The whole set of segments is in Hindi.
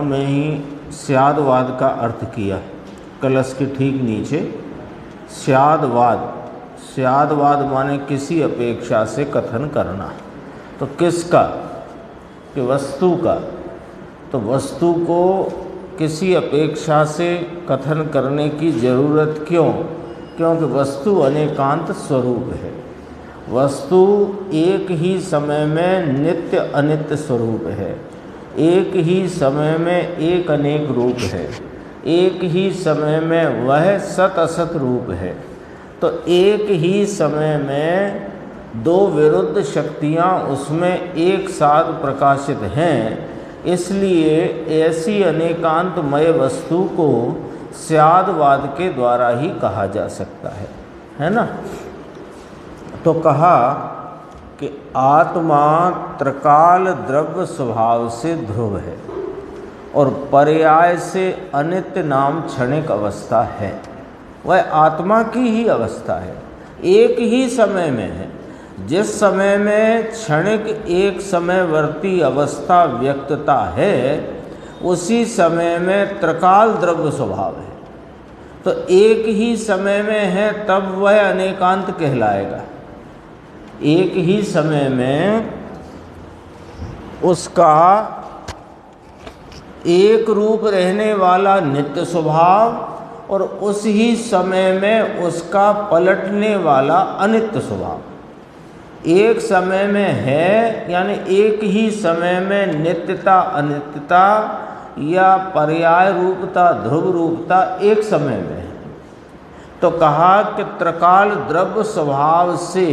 में ही स्यादवाद का अर्थ किया। कलश के ठीक नीचे स्यादवाद, स्यादवाद माने किसी अपेक्षा से कथन करना। तो किसका? कि वस्तु का। तो वस्तु को किसी अपेक्षा से कथन करने की ज़रूरत क्यों? क्योंकि वस्तु अनेकांत स्वरूप है। वस्तु एक ही समय में नित्य अनित्य स्वरूप है। एक ही समय में एक अनेक रूप है। एक ही समय में वह सत असत रूप है। तो एक ही समय में दो विरुद्ध शक्तियाँ उसमें एक साथ प्रकाशित हैं। इसलिए ऐसी अनेकांतमय वस्तु को स्यादवाद के द्वारा ही कहा जा सकता है ना। तो कहा कि आत्मा त्रिकाल द्रव्य स्वभाव से ध्रुव है और पर्याय से अनित्य नाम क्षणिक अवस्था है। वह आत्मा की ही अवस्था है, एक ही समय में है। जिस समय में क्षणिक एक समयवर्ती अवस्था व्यक्तता है, उसी समय में त्रिकाल द्रव्य स्वभाव है। तो एक ही समय में है तब वह अनेकांत कहलाएगा। एक ही समय में उसका एक रूप रहने वाला नित्य स्वभाव और उस ही समय में उसका पलटने वाला अनित्य स्वभाव। एक समय में है यानी एक ही समय में नित्यता अनित्यता या पर्याय रूपता ध्रुव रूपता एक समय में है। तो कहा कि त्रिकाल द्रव्य स्वभाव से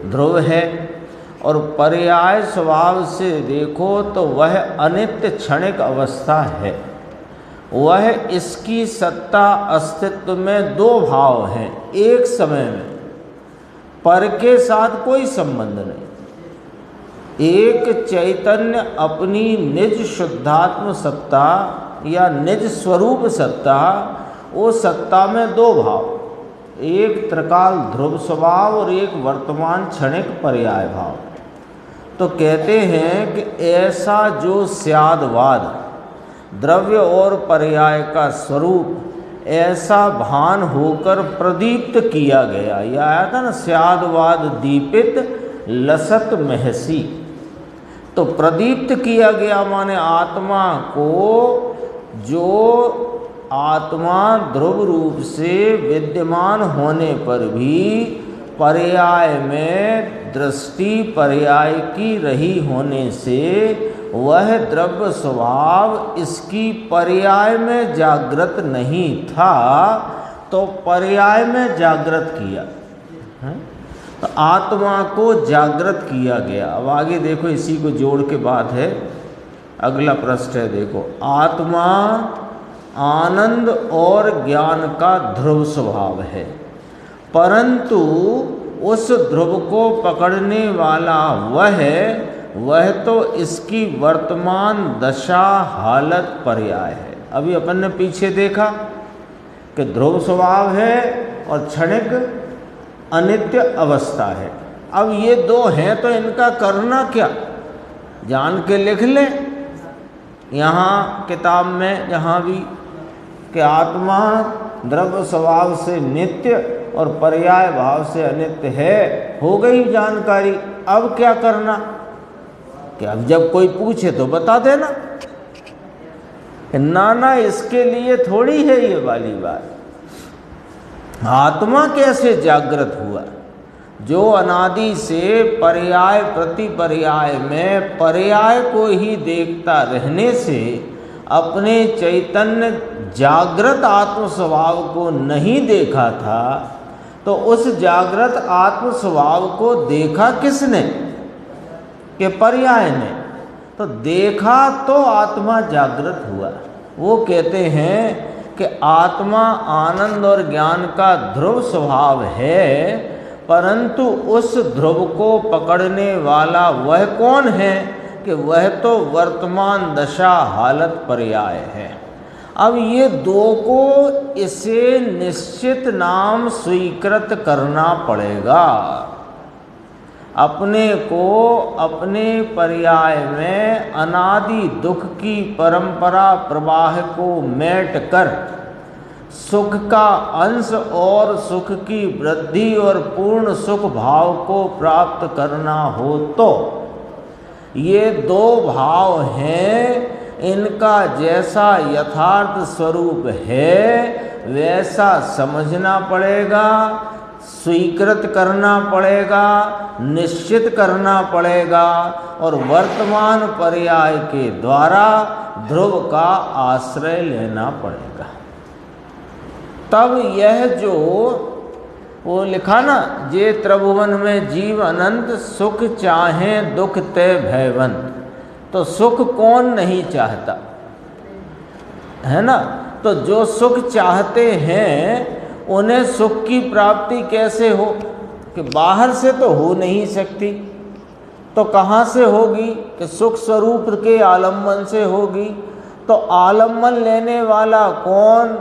ध्रुव है और पर्याय स्वभाव से देखो तो वह अनित्य क्षणिक अवस्था है। वह इसकी सत्ता अस्तित्व में दो भाव हैं एक समय में, पर के साथ कोई संबंध नहीं। एक चैतन्य अपनी निज शुद्धात्म सत्ता या निज स्वरूप सत्ता, वो सत्ता में दो भाव, एक त्रिकाल ध्रुव स्वभाव और एक वर्तमान क्षणिक पर्याय भाव। तो कहते हैं कि ऐसा जो स्यादवाद द्रव्य और पर्याय का स्वरूप ऐसा भान होकर प्रदीप्त किया गया। यह आया था ना, स्यादवाद दीपित लसत महसी। तो प्रदीप्त किया गया माने आत्मा को, जो आत्मा ध्रुव रूप से विद्यमान होने पर भी पर्याय में दृष्टि पर्याय की रही होने से वह द्रव्य स्वभाव इसकी पर्याय में जागृत नहीं था, तो पर्याय में जागृत किया है। तो आत्मा को जागृत किया गया। अब आगे देखो, इसी को जोड़ के बात है। अगला प्रश्न है, देखो, आत्मा आनंद और ज्ञान का ध्रुव स्वभाव है, परंतु उस ध्रुव को पकड़ने वाला वह तो इसकी वर्तमान दशा हालत पर्याय है। अभी अपन ने पीछे देखा कि ध्रुव स्वभाव है और क्षणिक अनित्य अवस्था है। अब ये दो हैं तो इनका करना क्या, जान के लिख ले यहाँ किताब में, जहाँ भी, कि आत्मा द्रव्य स्वभाव से नित्य और पर्याय भाव से अनित्य है। हो गई जानकारी। अब क्या करना, कि अब जब कोई पूछे तो बता देना। ना, इसके लिए थोड़ी है ये वाली बात। आत्मा कैसे जागृत हुआ? जो अनादि से पर्याय प्रति पर्याय में पर्याय को ही देखता रहने से अपने चैतन्य जागृत आत्म स्वभाव को नहीं देखा था, तो उस जागृत आत्म स्वभाव को देखा किसने? कि पर्याय ने। तो देखा तो आत्मा जागृत हुआ। वो कहते हैं कि आत्मा आनंद और ज्ञान का ध्रुव स्वभाव है, परंतु उस ध्रुव को पकड़ने वाला वह कौन है? कि वह तो वर्तमान दशा हालत पर्याय है। अब ये दो को इसे निश्चित नाम स्वीकृत करना पड़ेगा। अपने को अपने पर्याय में अनादि दुख की परंपरा प्रवाह को मेट कर सुख का अंश और सुख की वृद्धि और पूर्ण सुख भाव को प्राप्त करना हो तो ये दो भाव हैं, इनका जैसा यथार्थ स्वरूप है वैसा समझना पड़ेगा, स्वीकृत करना पड़ेगा, निश्चित करना पड़ेगा और वर्तमान पर्याय के द्वारा ध्रुव का आश्रय लेना पड़ेगा। तब यह जो वो लिखा ना, जे त्रिभुवन में जीव अनंत सुख चाहे दुख ते भयवंत, तो सुख कौन नहीं चाहता है ना। तो जो सुख चाहते हैं उन्हें सुख की प्राप्ति कैसे हो, कि बाहर से तो हो नहीं सकती, तो कहाँ से होगी, कि सुख स्वरूप के आलम्बन से होगी। तो आलम्बन लेने वाला कौन,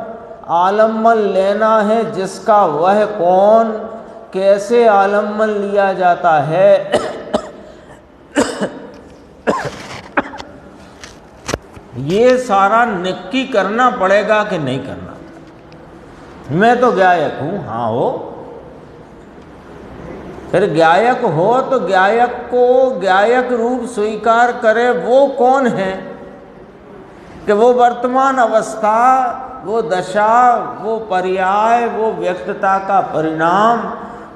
आलम्बन लेना है जिसका वह कौन, कैसे आलम्बन लिया जाता है ये सारा नक्की करना पड़ेगा कि नहीं करना। मैं तो गायक हूँ, हाँ हो, फिर गायक हो तो गायक को गायक रूप स्वीकार करे वो कौन है, कि वो वर्तमान अवस्था, वो दशा, वो पर्याय, वो व्यक्तता का परिणाम,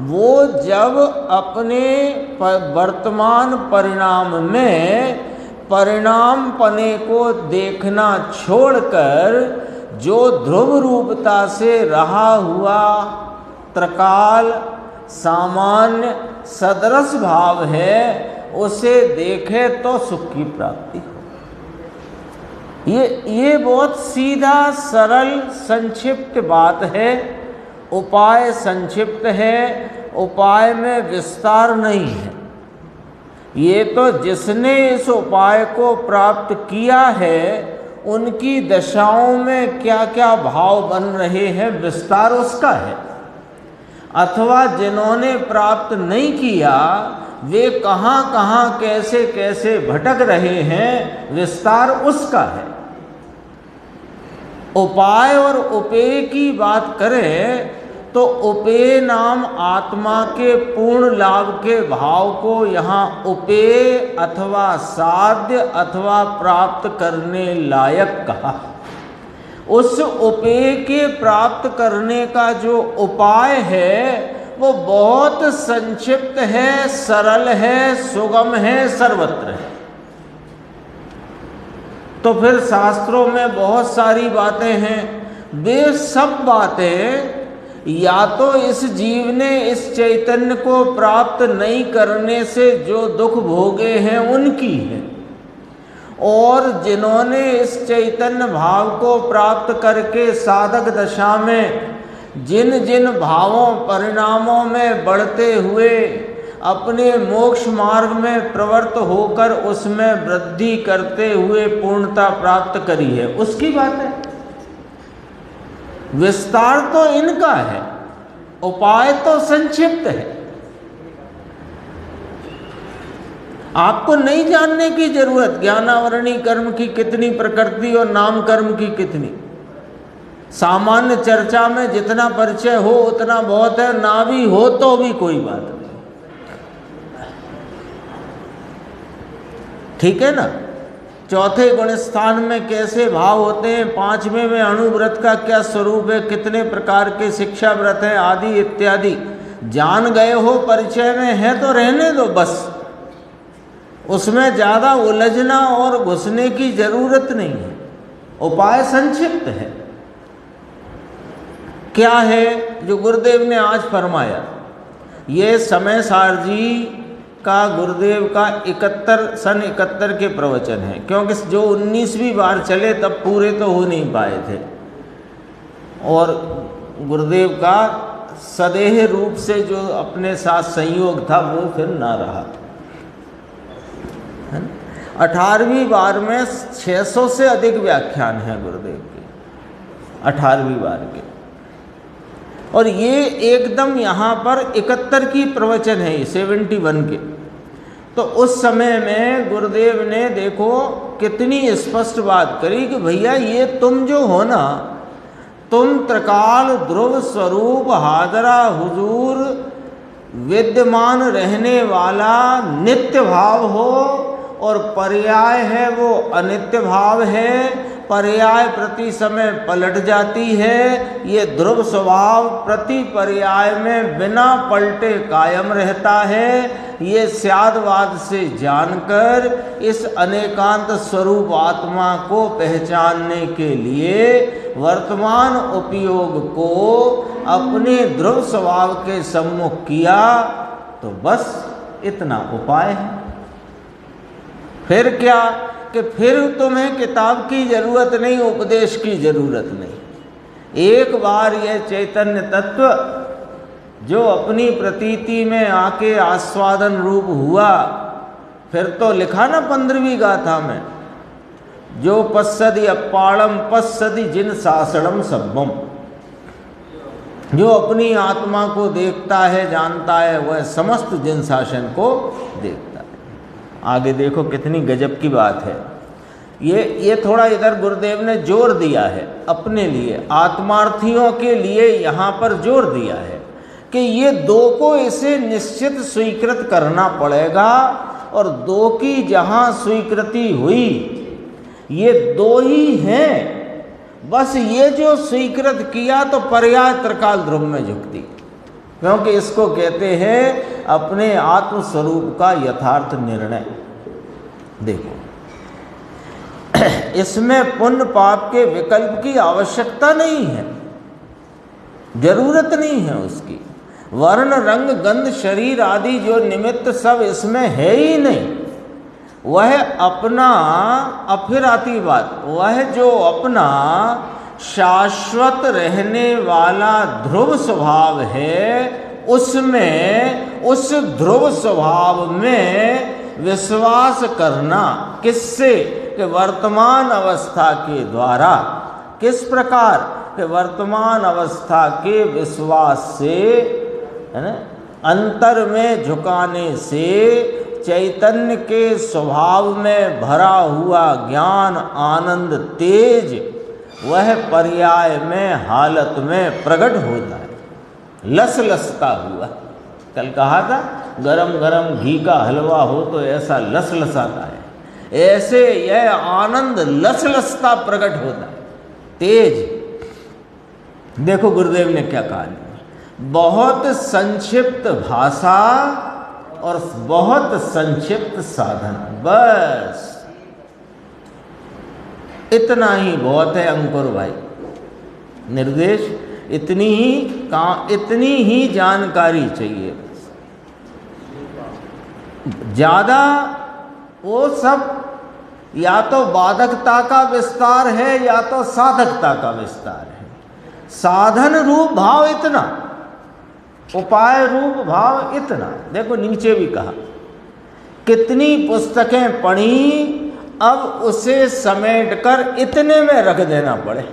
वो जब अपने वर्तमान परिणाम में परिणाम पने को देखना छोड़कर जो ध्रुव रूपता से रहा हुआ त्रिकाल सामान्य सदरस भाव है उसे देखे तो सुख की प्राप्ति हो। ये बहुत सीधा सरल संक्षिप्त बात है, उपाय संक्षिप्त है, उपाय में विस्तार नहीं है। ये तो जिसने इस उपाय को प्राप्त किया है उनकी दशाओं में क्या क्या भाव बन रहे हैं विस्तार उसका है, अथवा जिन्होंने प्राप्त नहीं किया वे कहाँ कहाँ कैसे कैसे भटक रहे हैं विस्तार उसका है। उपाय और उपेय की बात करें तो उपेय नाम आत्मा के पूर्ण लाभ के भाव को यहाँ उपेय अथवा साध्य अथवा प्राप्त करने लायक कहा। उस उपेय के प्राप्त करने का जो उपाय है वो बहुत संक्षिप्त है, सरल है, सुगम है, सर्वत्र है। तो फिर शास्त्रों में बहुत सारी बातें हैं, वे सब बातें या तो इस जीव ने इस चैतन्य को प्राप्त नहीं करने से जो दुख भोगे हैं उनकी है, और जिन्होंने इस चैतन्य भाव को प्राप्त करके साधक दशा में जिन जिन भावों परिणामों में बढ़ते हुए अपने मोक्ष मार्ग में प्रवृत्त होकर उसमें वृद्धि करते हुए पूर्णता प्राप्त करी है उसकी बात है। विस्तार तो इनका है, उपाय तो संक्षिप्त है। आपको नहीं जानने की जरूरत ज्ञानावरणी कर्म की कितनी प्रकृति और नाम कर्म की कितनी, सामान्य चर्चा में जितना परिचय हो उतना बहुत है, ना भी हो तो भी कोई बात नहीं, ठीक है ना। चौथे गुण स्थान में कैसे भाव होते हैं, पांचवें में अणुव्रत का क्या स्वरूप है, कितने प्रकार के शिक्षा व्रत हैं आदि इत्यादि जान गए हो, परिचय में है तो रहने दो बस, उसमें ज़्यादा उलझना और घुसने की जरूरत नहीं है। उपाय संक्षिप्त है। क्या है जो गुरुदेव ने आज फरमाया, ये समय सार जी का गुरुदेव का 71 के प्रवचन है, क्योंकि जो 19वीं बार चले तब पूरे तो हो नहीं पाए थे, और गुरुदेव का सदेह रूप से जो अपने साथ संयोग था वो फिर ना रहा। 18वीं बार में 600 से अधिक व्याख्यान हैं गुरुदेव के, 18वीं बार के। और ये एकदम यहाँ पर 71 की प्रवचन है, 71 के। तो उस समय में गुरुदेव ने देखो कितनी स्पष्ट बात करी कि भैया ये तुम जो हो ना, तुम त्रिकाल ध्रुव स्वरूप हाजरा हुजूर विद्यमान रहने वाला नित्य भाव हो, और पर्याय है वो अनित्य भाव है। पर्याय प्रति समय पलट जाती है, ये ध्रुव स्वभाव प्रति पर्याय में बिना पलटे कायम रहता है। ये स्यादवाद से जानकर इस अनेकांत स्वरूप आत्मा को पहचानने के लिए वर्तमान उपयोग को अपने ध्रुव स्वभाव के सम्मुख किया, तो बस इतना उपाय है। फिर क्या कि फिर तुम्हें किताब की जरूरत नहीं, उपदेश की जरूरत नहीं। एक बार यह चैतन्य तत्व जो अपनी प्रतीति में आके आस्वादन रूप हुआ, फिर तो लिखा ना 15वीं गाथा में, जो पश्यति अपाड़म पश्यति जिन शासनम सब्बम, जो अपनी आत्मा को देखता है जानता है वह समस्त जिन शासन को देखता है। आगे देखो कितनी गजब की बात है। ये थोड़ा इधर गुरुदेव ने जोर दिया है अपने लिए, आत्मार्थियों के लिए यहाँ पर जोर दिया है कि ये दो को इसे निश्चित स्वीकृत करना पड़ेगा, और दो की जहाँ स्वीकृति हुई, ये दो ही हैं। बस ये जो स्वीकृत किया तो पर्याय त्रिकाल ध्रुव में झुकती, क्योंकि इसको कहते हैं अपने आत्मस्वरूप का यथार्थ निर्णय। देखो इसमें पुण्य पाप के विकल्प की आवश्यकता नहीं है, जरूरत नहीं है उसकी। वर्ण रंग गंध शरीर आदि जो निमित्त सब इसमें है ही नहीं। वह अपना, अब फिर आती बात, वह जो अपना शाश्वत रहने वाला ध्रुव स्वभाव है, उसमें उस ध्रुव स्वभाव में विश्वास करना, किससे कि वर्तमान अवस्था के द्वारा। किस प्रकार कि वर्तमान अवस्था के विश्वास से, है ना, अंतर में झुकाने से चैतन्य के स्वभाव में भरा हुआ ज्ञान आनंद तेज वह पर्याय में हालत में प्रकट होता है, लस लसता हुआ। कल कहा था गरम गरम घी का हलवा हो तो ऐसा लस लसाता है, ऐसे यह आनंद लस लसता प्रकट होता है, तेज। देखो गुरुदेव ने क्या कहा, बहुत संक्षिप्त भाषा और बहुत संक्षिप्त साधन, बस इतना ही बहुत है अंकुर भाई। निर्देश इतनी ही जानकारी चाहिए, ज़्यादा वो सब या तो बाधकता का विस्तार है या तो साधकता का विस्तार है। साधन रूप भाव इतना, उपाय रूप भाव इतना। देखो नीचे भी कहा कितनी पुस्तकें पढ़ी, अब उसे समेटकर इतने में रख देना पड़े।